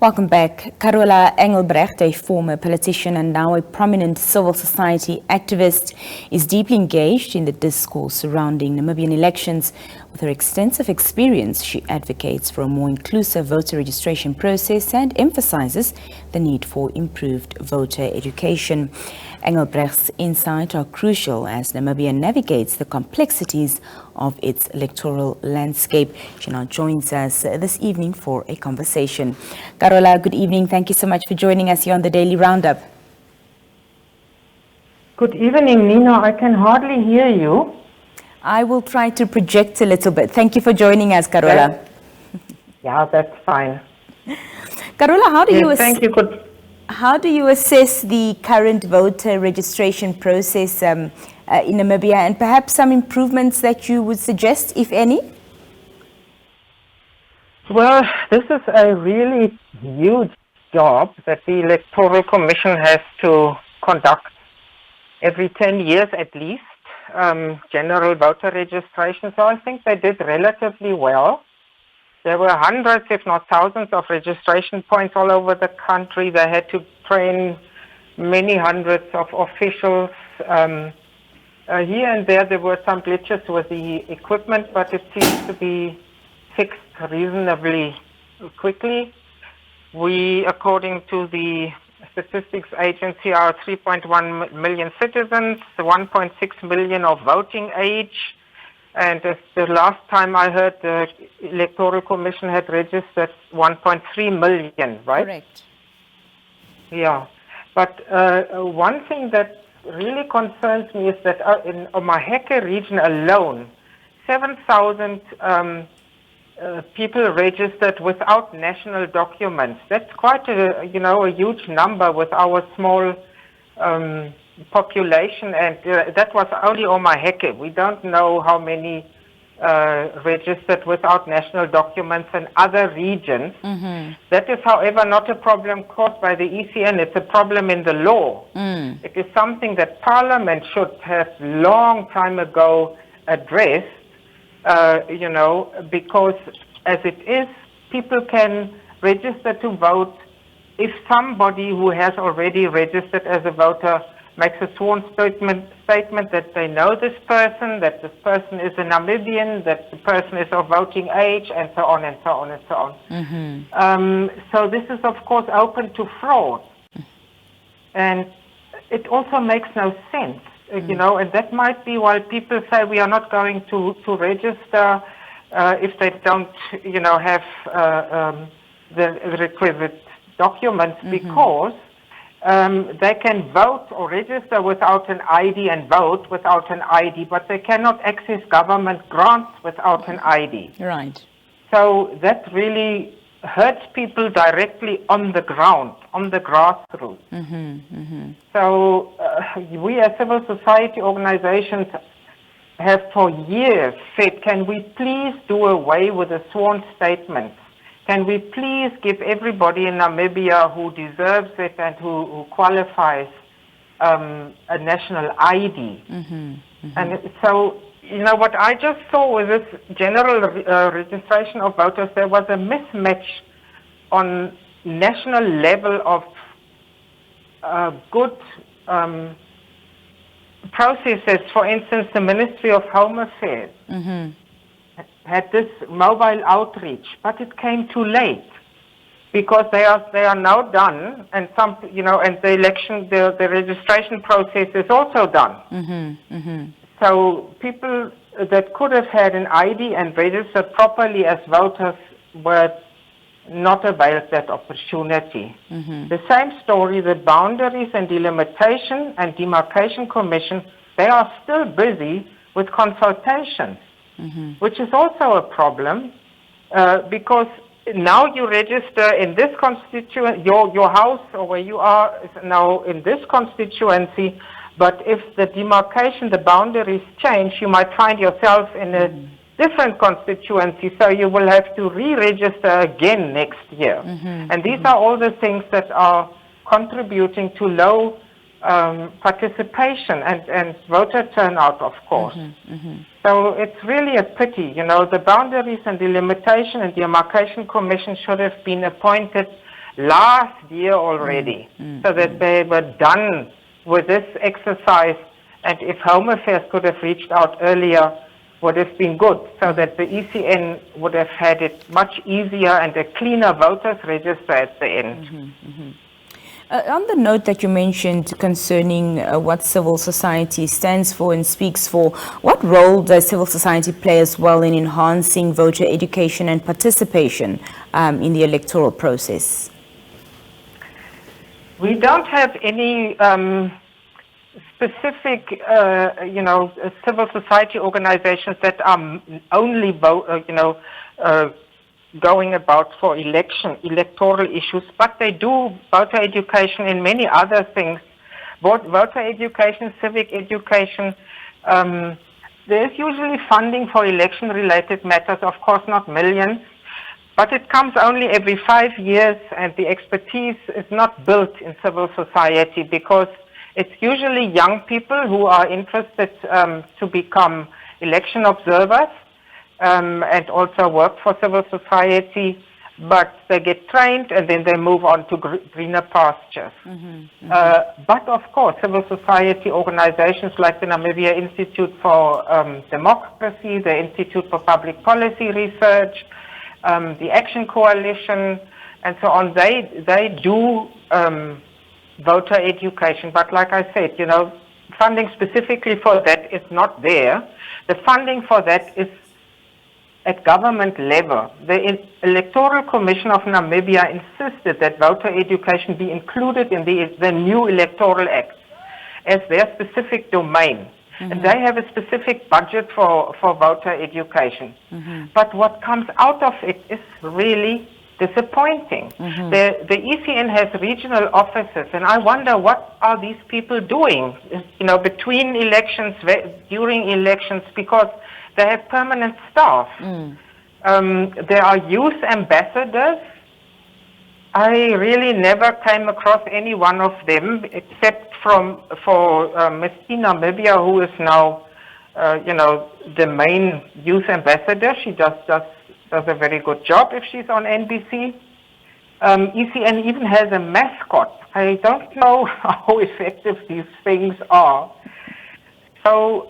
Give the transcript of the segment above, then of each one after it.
Welcome back. Carola Engelbrecht, a former politician and now a prominent civil society activist, is deeply engaged in the discourse surrounding Namibian elections. With her extensive experience, she advocates for a more inclusive voter registration process and emphasizes the need for improved voter education. Engelbrecht's insights are crucial as Namibia navigates the complexities of its electoral landscape. She now joins us this evening for a conversation. Carola, good evening. Thank you so much for joining us here on the Daily Roundup. Good evening, Nina. I can hardly hear you. I will try to project a little bit. Thank you for joining us, Carola. Yeah, that's fine. Carola, thank you. How do you assess the current voter registration process in Namibia, and perhaps some improvements that you would suggest, if any? Well, this is a really huge job that the Electoral Commission has to conduct every 10 years at least, general voter registration. So I think they did relatively well. There were hundreds, if not thousands, of registration points all over the country. They had to train many hundreds of officials. Here and there were some glitches with the equipment, but it seems to be fixed reasonably quickly. We, according to the Statistics Agency, are 3.1 million citizens, 1.6 million of voting age. And the last time I heard, the Electoral Commission had registered 1.3 million, right? Correct. Yeah. But one thing that really concerns me is that in Omaheke region alone, 7,000 people registered without national documents. That's quite a huge number with our small population, and that was only Omaheke. We don't know how many registered without national documents in other regions. Mm-hmm. That is, however, not a problem caused by the ECN. It's a problem in the law. It is something that Parliament should have long time ago addressed, because as it is, people can register to vote if somebody who has already registered as a voter makes a sworn statement that they know this person, that this person is a Namibian, that the person is of voting age, and so on and so on and so on. Mm-hmm. So this is, of course, open to fraud. And it also makes no sense, and that might be why people say we are not going to register if they don't, have the requisite documents, mm-hmm. because they can vote or register without an ID and vote without an ID, but they cannot access government grants without an ID. Right. So that really hurts people directly on the ground, on the grassroots. Mm-hmm, mm-hmm. So we as civil society organizations have for years said, can we please do away with the sworn statements? Can we please give everybody in Namibia who deserves it and who qualifies a national ID? Mm-hmm, mm-hmm. And so, what I just saw with this general registration of voters, there was a mismatch on national level of good processes. For instance, the Ministry of Home Affairs mm-hmm. had this mobile outreach, but it came too late because they are now done, and some and the registration process is also done. Mm-hmm, mm-hmm. So people that could have had an ID and registered properly as voters were not availed that opportunity. Mm-hmm. The same story, the Boundaries and Delimitation and Demarcation Commission, they are still busy with consultations, mm-hmm. which is also a problem because now you register in this constituency, your house or where you are is now in this constituency, but if the demarcation, the boundaries change, you might find yourself in a different constituency, so you will have to re-register again next year. Mm-hmm. And these mm-hmm. are all the things that are contributing to low participation and voter turnout, of course. Mm-hmm. Mm-hmm. So it's really a pity, the Boundaries and Delimitation and Demarcation Commission should have been appointed last year already, so that they were done with this exercise. And if Home Affairs could have reached out earlier, would have been good, so that the ECN would have had it much easier and a cleaner voters register at the end. On the note that you mentioned concerning what civil society stands for and speaks for, what role does civil society play as well in enhancing voter education and participation in the electoral process? We don't have any specific, civil society organizations that are only going about for electoral issues, but they do voter education in many other things. Both voter education, civic education. There's usually funding for election-related matters, of course not millions, but it comes only every 5 years, and the expertise is not built in civil society because it's usually young people who are interested to become election observers. And also work for civil society, but they get trained and then they move on to greener pastures. But of course, civil society organizations like the Namibia Institute for Democracy, the Institute for Public Policy Research, the Action Coalition, and so on, they do voter education. But like I said, funding specifically for that is not there. The funding for that is at government level. The Electoral Commission of Namibia insisted that voter education be included in the new Electoral Act as their specific domain. And they have a specific budget for voter education. But what comes out of it is really disappointing. The ECN has regional offices, and I wonder what are these people doing, between elections, during elections, because they have permanent staff. There are youth ambassadors. I really never came across any one of them except for Ms. Namibia, who is now, the main youth ambassador. She does a very good job if she's on NBC. ECN even has a mascot. I don't know how effective these things are. So,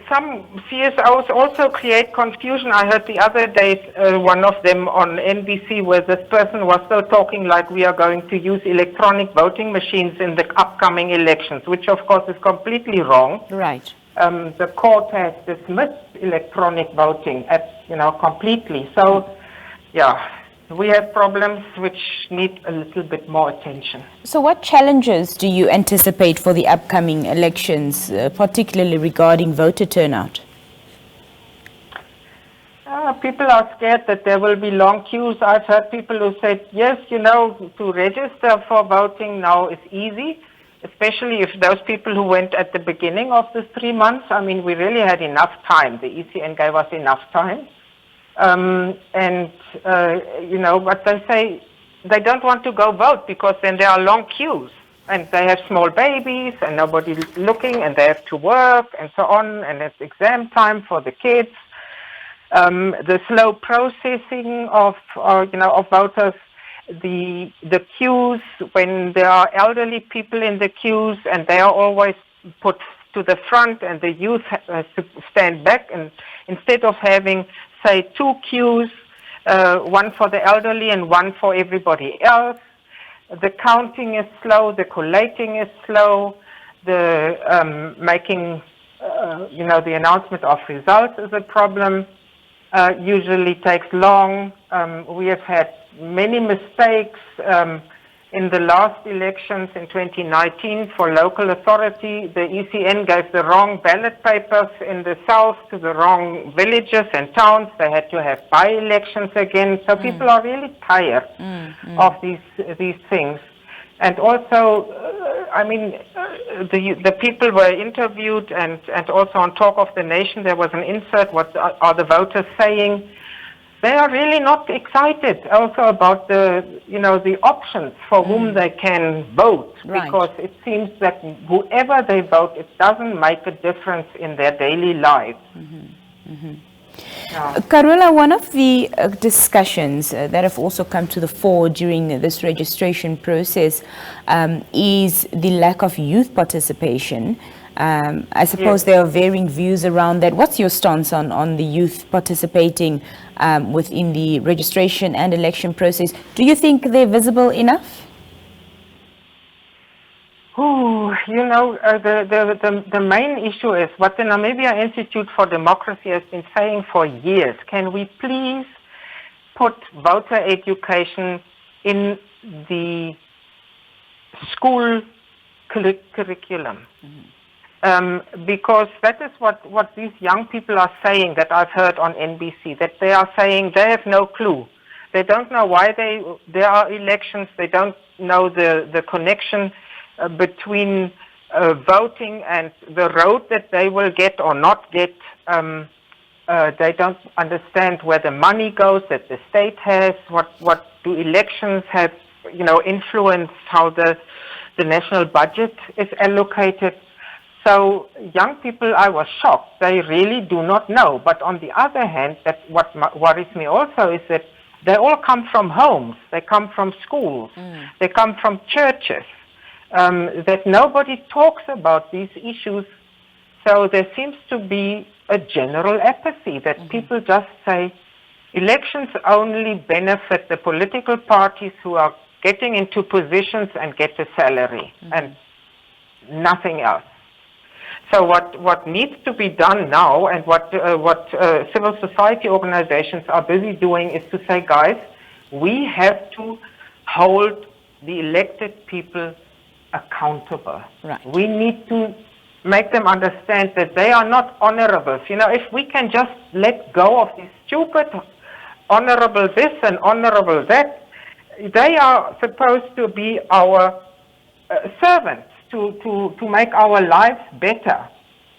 some CSOs also create confusion. I heard the other day one of them on NBC where this person was still talking like we are going to use electronic voting machines in the upcoming elections, which of course is completely wrong. Right. The court has dismissed electronic voting completely. So, we have problems which need a little bit more attention. So what challenges do you anticipate for the upcoming elections, particularly regarding voter turnout? People are scared that there will be long queues. I've heard people who said, yes, to register for voting now is easy, especially if those people who went at the beginning of the 3 months. I mean, we really had enough time. The ECN gave us enough time. But they say they don't want to go vote because then there are long queues and they have small babies and nobody's looking and they have to work and so on, and it's exam time for the kids. The slow processing of voters, the queues, when there are elderly people in the queues and they are always put to the front and the youth has to stand back, and instead of having, say, 2 queues, one for the elderly and one for everybody else. The counting is slow, the collating is slow, the making, the announcement of results is a problem, usually takes long. We have had many mistakes in the last elections in 2019 for local authority. The ECN gave the wrong ballot papers in the south to the wrong villages and towns. They had to have by-elections again. So people are really tired of these things. And also, the people were interviewed, and also on Talk of the Nation there was an insert, what are the voters saying. They are really not excited also about the options for whom they can vote, because it seems that whoever they vote, it doesn't make a difference in their daily lives. Carola, one of the discussions that have also come to the fore during this registration process is the lack of youth participation. I suppose there are varying views around that. What's your stance on the youth participating within the registration and election process? Do you think they're visible enough? The main issue is what the Namibia Institute for Democracy has been saying for years. Can we please put voter education in the school curriculum? Because that is what these young people are saying that I've heard on NBC, that they are saying they have no clue. They don't know why there are elections. They don't know the connection between voting and the road that they will get or not get. They don't understand where the money goes that the state has. What do elections have, influence how the national budget is allocated? So young people, I was shocked. They really do not know. But on the other hand, what worries me also is that they all come from homes. They come from schools. They come from churches. That nobody talks about these issues. So there seems to be a general apathy that people just say elections only benefit the political parties who are getting into positions and get a salary and nothing else. So what needs to be done now, and what civil society organizations are busy doing, is to say, guys, we have to hold the elected people accountable. Right. We need to make them understand that they are not honorables. If we can just let go of this stupid honorable this and honorable that, they are supposed to be our servants to make our lives better.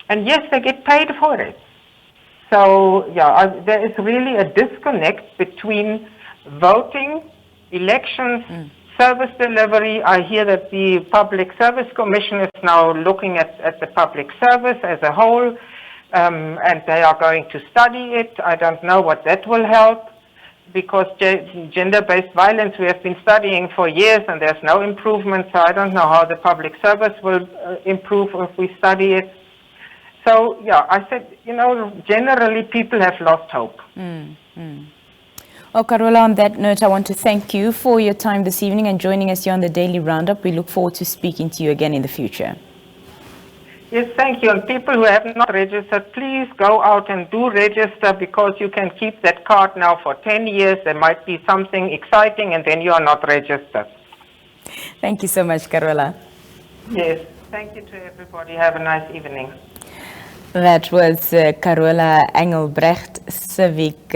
And yes, they get paid for it. So there is really a disconnect between voting, elections, service delivery. I hear that the Public Service Commission is now looking at the public service as a whole, and they are going to study it. I don't know what that will help, because gender-based violence we have been studying for years and there's no improvement, so I don't know how the public service will improve if we study it. So I said, generally people have lost hope. Well, Carola, on that note, I want to thank you for your time this evening and joining us here on the Daily Roundup. We look forward to speaking to you again in the future. Yes, thank you. And people who have not registered, please go out and do register, because you can keep that card now for 10 years. There might be something exciting and then you are not registered. Thank you so much, Carola. Yes, thank you to everybody. Have a nice evening. That was Carola Engelbrecht, civic,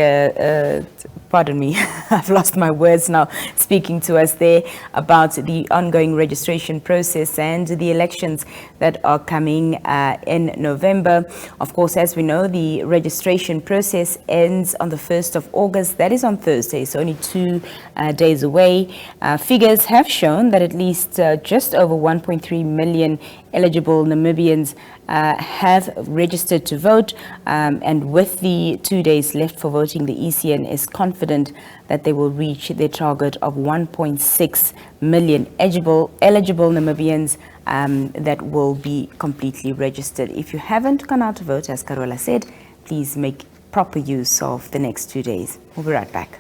pardon me, I've lost my words now, speaking to us there about the ongoing registration process and the elections that are coming in November. Of course, as we know, the registration process ends on the 1st of August. That is on Thursday, so only 2 days away. Figures have shown that at least just over 1.3 million eligible Namibians have registered to vote, and with the 2 days left for voting, the ECN is confident that they will reach their target of 1.6 million eligible Namibians that will be completely registered. If you haven't gone out to vote, as Carola said, please make proper use of the next 2 days. We'll be right back.